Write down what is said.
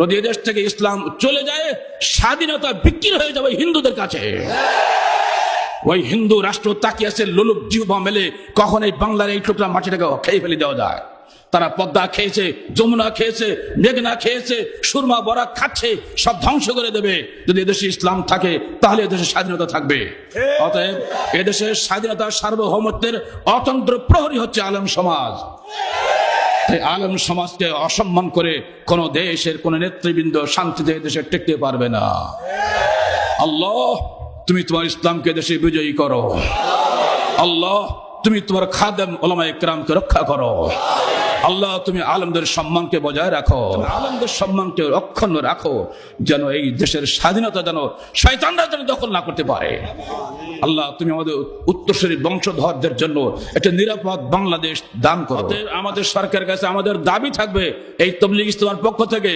যদি এদেশ থেকে ইসলাম চলে যায়, স্বাধীনতা বিক্রি হয়ে যাবে হিন্দুদের কাছে। ওই হিন্দু রাষ্ট্র তাকিয়ে আছে লোলুপ জিহ্বা মেলে, কখন এই বাংলার এই টুকরা মাটিটাকে খেয়ে ফেলে দেওয়া যায়। তারা পদ্মা খেয়েছে, যমুনা খেয়েছে, মেঘনা খেয়েছে, সুরমা বরাক খাচ্ছে, সব ধ্বংস করে দেবে। যদি এদেশে ইসলাম থাকে তাহলে এদেশে স্বাধীনতা থাকবে। অতএব এদেশের স্বাধীনতার সার্বভৌমত্বের অতন্ত্র প্রহরী হচ্ছে আলেম সমাজ। আলেম সমাজকে অসম্মান করে কোন দেশের কোন নেতৃবৃন্দ শান্তিতে দেশে টিকতে পারবে না। আল্লাহ, তুমি তোমার ইসলামকে দেশে বিজয়ী করো। আল্লাহ, তুমি তোমার খাদেম উলামায়ে কেরামকে রক্ষা করো। আল্লাহ, তুমি আলেমদের সম্মানকে বজায় রাখো, আলেমদের সম্মানকে অক্ষুণ্ণ রাখো, যেন এই দেশের স্বাধীনতা যেন শয়তানরা যেন দখল না করতে পারে। আল্লাহ, তুমি আমাদের উত্তরসূরি বংশধরদের জন্য একটা নিরাপদ বাংলাদেশ দান করো। আমাদের সরকারের কাছে আমাদের দাবি থাকবে, এই তাবলীগ ইজতেমার পক্ষ থেকে